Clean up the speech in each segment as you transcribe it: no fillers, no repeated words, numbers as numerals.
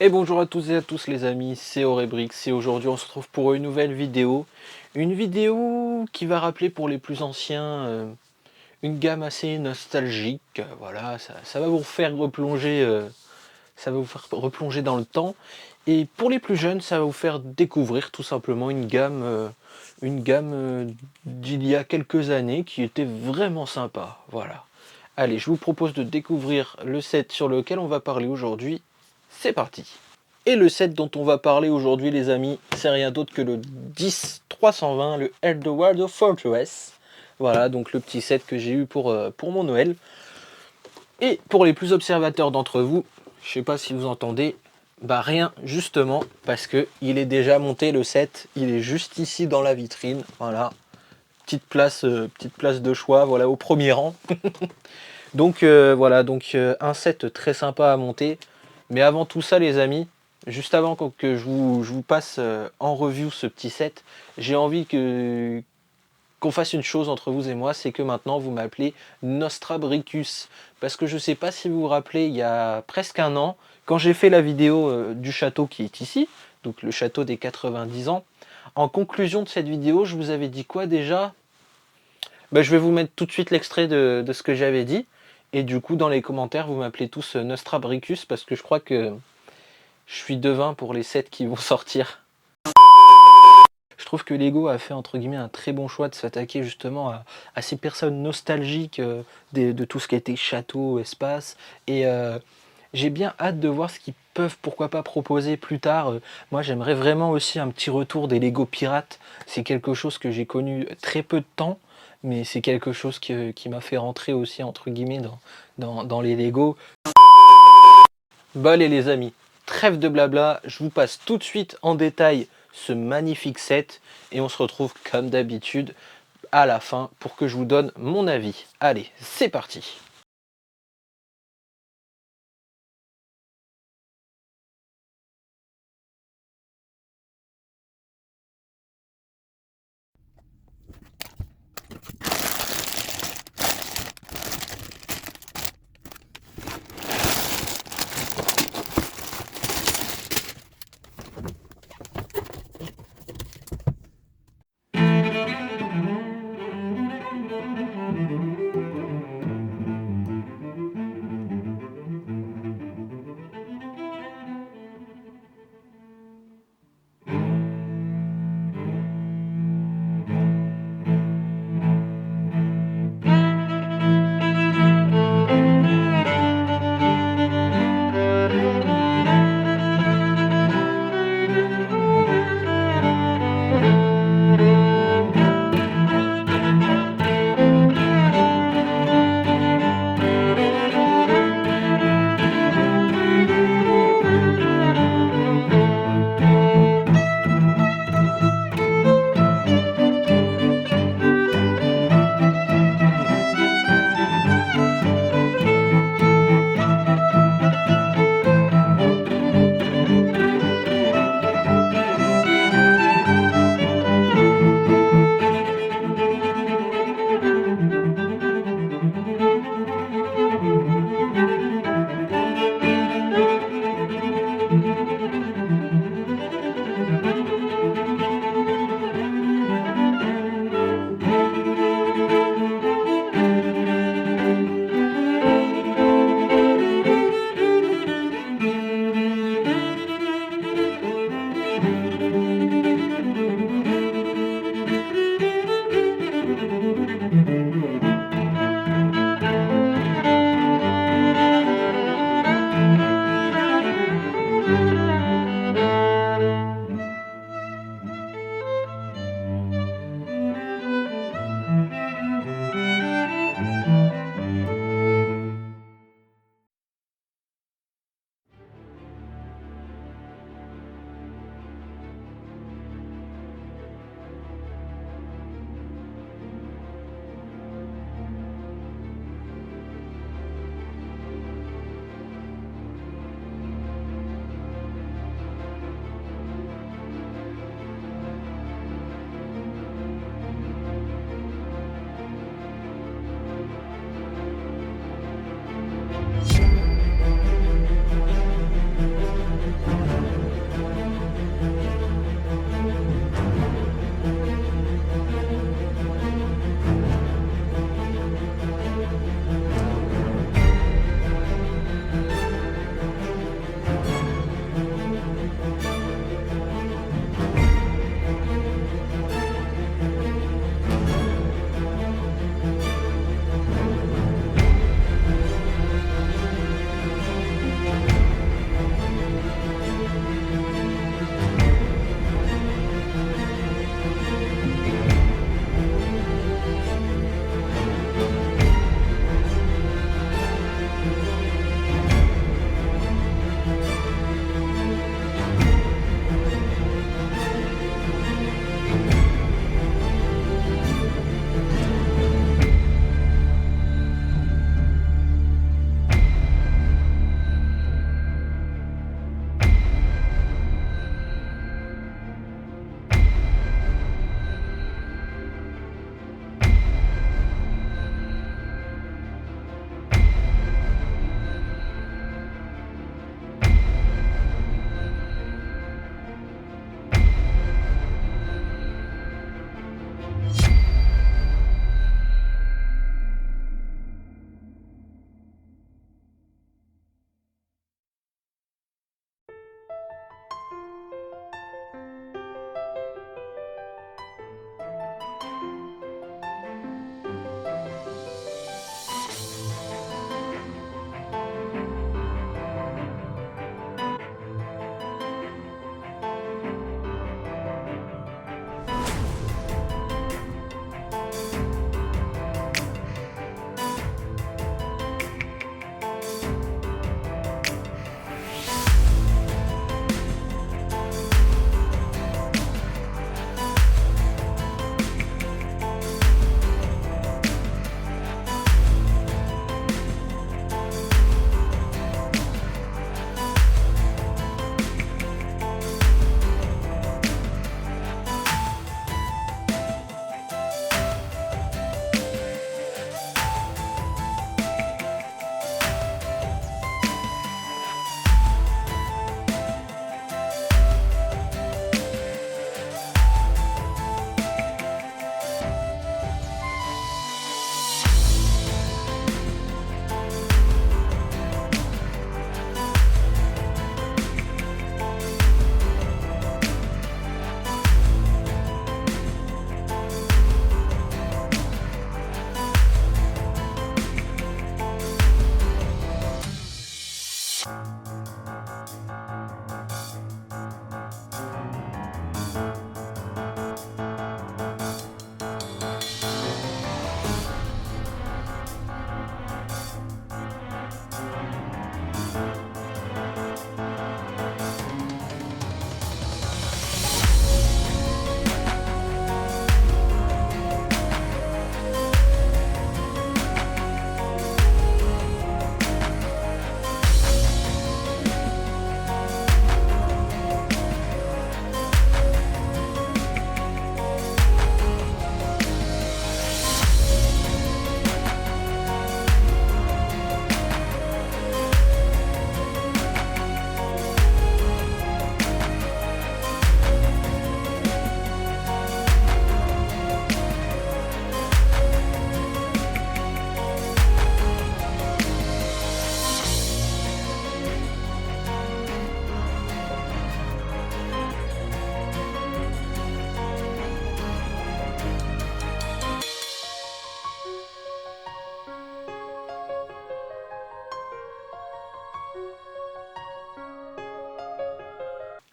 Et bonjour à toutes et à tous les amis, c'est Aurébrix et aujourd'hui on se retrouve pour une nouvelle vidéo. Une vidéo qui va rappeler pour les plus anciens une gamme assez nostalgique. Voilà, ça va vous faire replonger, dans le temps. Et pour les plus jeunes, ça va vous faire découvrir tout simplement une gamme d'il y a quelques années qui était vraiment sympa. Voilà. Allez, je vous propose de découvrir le set sur lequel on va parler aujourd'hui. C'est parti. Et le set dont on va parler aujourd'hui les amis, c'est rien d'autre que le 10-320, le Eldorado Fortress. Voilà, donc le petit set que j'ai eu pour mon Noël. Et pour les plus observateurs d'entre vous, je sais pas si vous entendez, bah rien justement, parce que il est déjà monté le set, il est juste ici dans la vitrine, voilà. Petite place de choix, voilà, au premier rang. Donc voilà, un set très sympa à monter. Mais avant tout ça les amis, juste avant que je vous passe en review ce petit set, j'ai envie qu'on fasse une chose entre vous et moi, c'est que maintenant vous m'appelez Nostrabricus. Parce que je sais pas si vous vous rappelez, il y a presque un an, quand j'ai fait la vidéo du château qui est ici, donc le château des 90 ans, en conclusion de cette vidéo, je vous avais dit quoi déjà? Je vais vous mettre tout de suite l'extrait de ce que j'avais dit. Et du coup, dans les commentaires, vous m'appelez tous Nostrabricus parce que je crois que je suis devin pour les sets qui vont sortir. Je trouve que Lego a fait entre guillemets un très bon choix de s'attaquer justement à ces personnes nostalgiques de tout ce qui a été château, espace. Et j'ai bien hâte de voir ce qu'ils peuvent pourquoi pas proposer plus tard. Moi j'aimerais vraiment aussi un petit retour des Lego pirates. C'est quelque chose que j'ai connu très peu de temps, mais c'est quelque chose qui m'a fait rentrer aussi entre guillemets dans les Lego. Bon allez les amis, trêve de blabla, je vous passe tout de suite en détail ce magnifique set et on se retrouve comme d'habitude à la fin pour que je vous donne mon avis. Allez, c'est parti.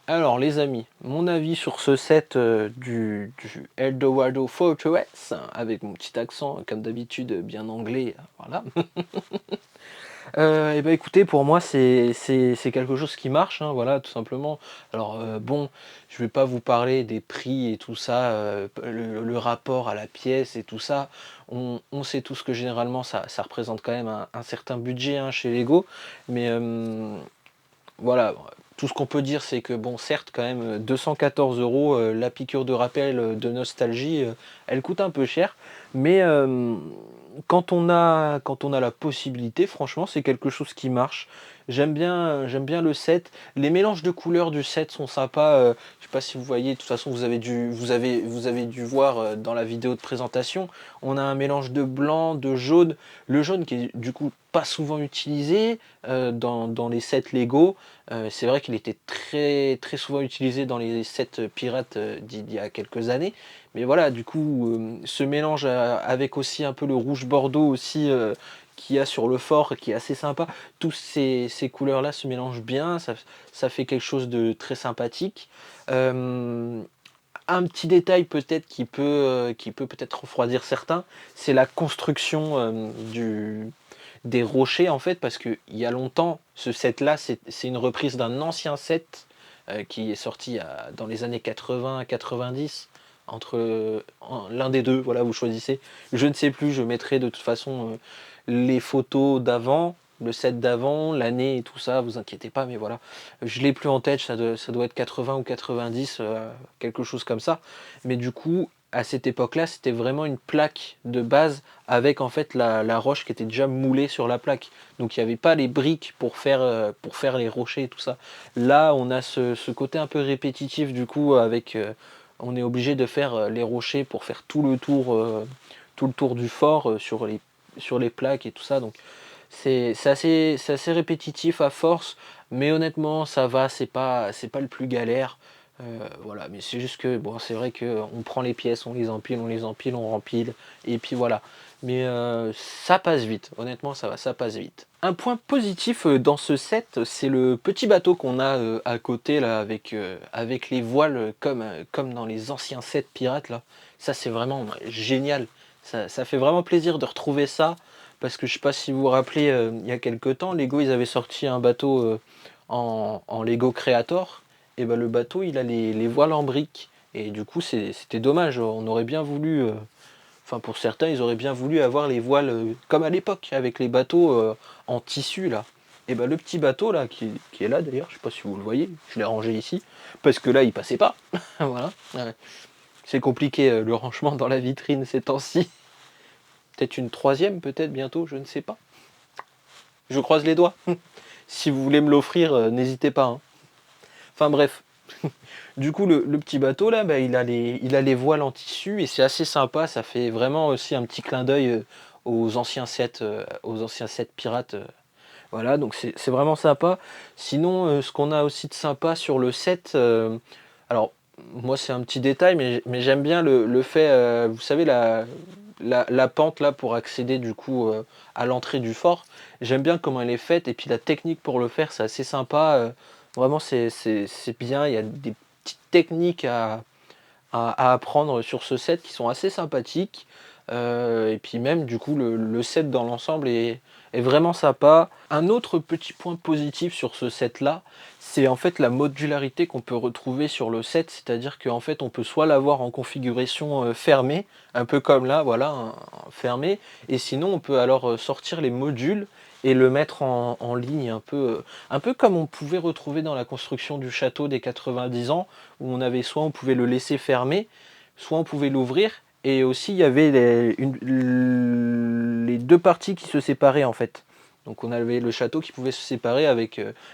Alors les amis, mon avis sur ce set du Eldorado Fortress, avec mon petit accent comme d'habitude bien anglais, voilà. Et ben écoutez, pour moi c'est quelque chose qui marche, hein, voilà, tout simplement. Alors bon, je vais pas vous parler des prix et tout ça, le rapport à la pièce et tout ça. On sait tous que généralement ça représente quand même un certain budget, hein, chez Lego, mais voilà, tout ce qu'on peut dire, c'est que bon, certes, quand même, 214 €, la piqûre de rappel, de nostalgie, elle coûte un peu cher, mais quand on a la possibilité, franchement, c'est quelque chose qui marche. J'aime bien le set. Les mélanges de couleurs du set sont sympas, je sais pas si vous voyez, de toute façon, vous avez dû voir, dans la vidéo de présentation. On a un mélange de blanc, de jaune. Le jaune qui est, du coup, pas souvent utilisé, dans les sets Lego. C'est vrai qu'il était très, très souvent utilisé dans les sets pirates, d'il y a quelques années. Mais voilà, du coup, ce mélange, avec aussi un peu le rouge bordeaux aussi, qu'il y a sur le fort, qui est assez sympa. Tous ces couleurs-là se mélangent bien, ça fait quelque chose de très sympathique. Hem, un petit détail peut-être qui peut peut-être refroidir certains, c'est la construction, des rochers en fait, parce qu'il y a longtemps, ce set-là, c'est une reprise d'un ancien set, qui est sorti dans les années 80-90, l'un des deux, voilà, vous choisissez. Je ne sais plus, je mettrai de toute façon, les photos d'avant, le set d'avant, l'année et tout ça, vous inquiétez pas, mais voilà. Je l'ai plus en tête, ça doit être 80 ou 90, quelque chose comme ça. Mais du coup, à cette époque-là, c'était vraiment une plaque de base avec en fait la roche qui était déjà moulée sur la plaque. Donc il n'y avait pas les briques pour faire les rochers et tout ça. Là, on a ce côté un peu répétitif du coup avec on est obligé de faire les rochers pour faire tout le tour du fort, sur les plaques et tout ça. Donc c'est assez répétitif à force, mais honnêtement ça va, c'est pas le plus galère. Voilà, mais c'est juste que bon, c'est vrai qu'on prend les pièces, on les empile, on rempile, et puis voilà. Mais ça passe vite, honnêtement ça va, ça passe vite. Un point positif dans ce set, c'est le petit bateau qu'on a à côté là, avec les voiles, comme dans les anciens sets pirates là. Ça c'est vraiment génial. Ça fait vraiment plaisir de retrouver ça, parce que je sais pas si vous vous rappelez, il y a quelque temps, Lego ils avaient sorti un bateau en Lego Creator, et ben le bateau il a les voiles en briques, et du coup c'était dommage, on aurait bien voulu, enfin pour certains ils auraient bien voulu avoir les voiles, comme à l'époque avec les bateaux en tissu là. Et ben le petit bateau là qui est là d'ailleurs, je sais pas si vous le voyez, je l'ai rangé ici, parce que là il passait pas. Voilà. Ouais. C'est compliqué le rangement dans la vitrine ces temps-ci. Peut-être une troisième, peut-être bientôt, je ne sais pas. Je croise les doigts. Si vous voulez me l'offrir, n'hésitez pas, hein. Enfin bref. Du coup, le petit bateau là, bah, il a les voiles en tissu, et c'est assez sympa. Ça fait vraiment aussi un petit clin d'œil aux anciens sets pirates. Voilà, donc c'est vraiment sympa. Sinon, ce qu'on a aussi de sympa sur le set, alors moi c'est un petit détail, mais j'aime bien le fait, vous savez, la pente là pour accéder du coup à l'entrée du fort. J'aime bien comment elle est faite, et puis la technique pour le faire, c'est assez sympa. Vraiment, c'est bien. Il y a des petites techniques à apprendre sur ce set qui sont assez sympathiques. Et puis même du coup le set dans l'ensemble est vraiment sympa. Un autre petit point positif sur ce set là, c'est en fait la modularité qu'on peut retrouver sur le set, c'est-à-dire qu'en fait on peut soit l'avoir en configuration fermée, un peu comme là, voilà, fermé, et sinon on peut alors sortir les modules et le mettre en ligne, un peu comme on pouvait retrouver dans la construction du château des 90 ans, où on pouvait le laisser fermé, soit on pouvait l'ouvrir, et aussi il y avait les deux parties qui se séparaient en fait. Donc on avait le château qui pouvait se séparer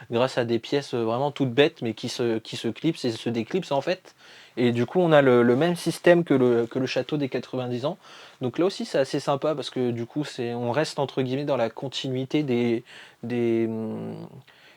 grâce à des pièces vraiment toutes bêtes, mais qui se clipsent et se déclipsent en fait. Et du coup on a le même système que le château des 90 ans. Donc là aussi c'est assez sympa, parce que du coup on reste entre guillemets dans la continuité des, hum,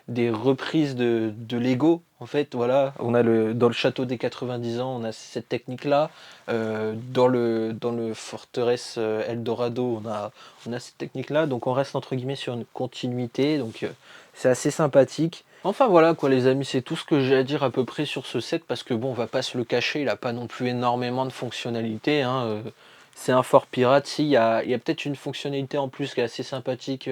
des reprises de Lego. En fait, voilà, dans le château des 90 ans, on a cette technique-là. Dans le Forteresse Eldorado, on a cette technique-là. Donc on reste entre guillemets sur une continuité. Donc c'est assez sympathique. Enfin voilà quoi les amis, c'est tout ce que j'ai à dire à peu près sur ce set parce que bon, on va pas se le cacher, il a pas non plus énormément de fonctionnalités, hein, c'est un fort pirate. Si, il y a peut-être une fonctionnalité en plus qui est assez sympathique,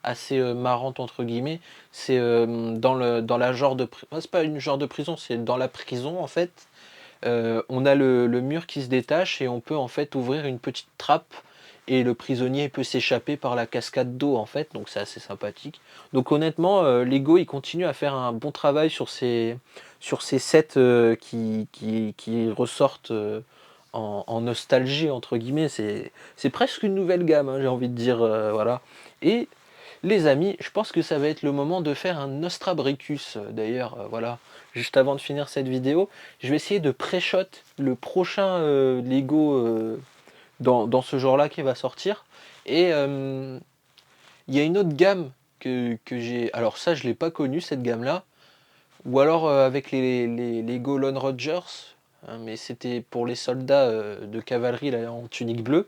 assez, «marrante» entre guillemets, c'est, dans la genre de pri c'est pas une genre de prison, c'est dans la prison en fait, on a le mur qui se détache et on peut en fait ouvrir une petite trappe et le prisonnier peut s'échapper par la cascade d'eau en fait, donc c'est assez sympathique. Donc honnêtement, Lego il continue à faire un bon travail sur ces sets, qui ressortent, en «nostalgie» entre guillemets. C'est presque une nouvelle gamme, hein, j'ai envie de dire, voilà. Et les amis, je pense que ça va être le moment de faire un Nostrabricus. D'ailleurs, voilà, juste avant de finir cette vidéo, je vais essayer de pré-shot le prochain, Lego, dans ce genre-là qui va sortir. Et il y a une autre gamme que j'ai, alors ça je l'ai pas connue cette gamme-là, ou alors, avec les Lego Lone Rogers, hein, mais c'était pour les soldats, de cavalerie là en tunique bleue.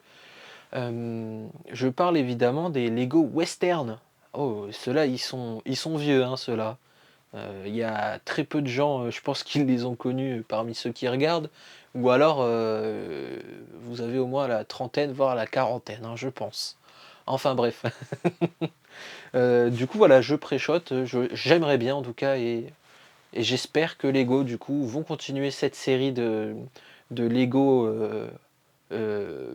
Je parle évidemment des Lego Western. Oh, ceux-là, ils sont vieux, hein, ceux-là. Il y a très peu de gens, je pense qu'ils les ont connus parmi ceux qui regardent, ou alors, vous avez au moins la trentaine, voire la quarantaine, hein, je pense. Enfin bref. Du coup, voilà, je pré-shot, j'aimerais bien en tout cas et j'espère que Lego, du coup, vont continuer cette série de Lego, heu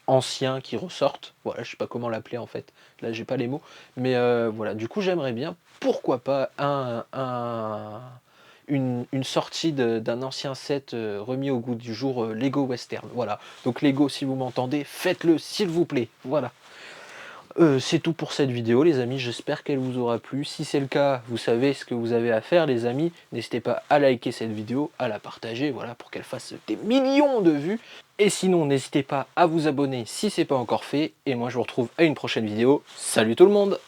anciens qui ressortent. Voilà, je sais pas comment l'appeler en fait. Là, j'ai pas les mots. Mais voilà, du coup, j'aimerais bien, pourquoi pas, une sortie d'un ancien set, remis au goût du jour, Lego Western. Voilà. Donc Lego, si vous m'entendez, faites-le s'il vous plaît. Voilà. C'est tout pour cette vidéo les amis, j'espère qu'elle vous aura plu. Si c'est le cas, vous savez ce que vous avez à faire les amis. N'hésitez pas à liker cette vidéo, à la partager, voilà, pour qu'elle fasse des millions de vues. Et sinon, n'hésitez pas à vous abonner si ce n'est pas encore fait. Et moi, je vous retrouve à une prochaine vidéo. Salut tout le monde!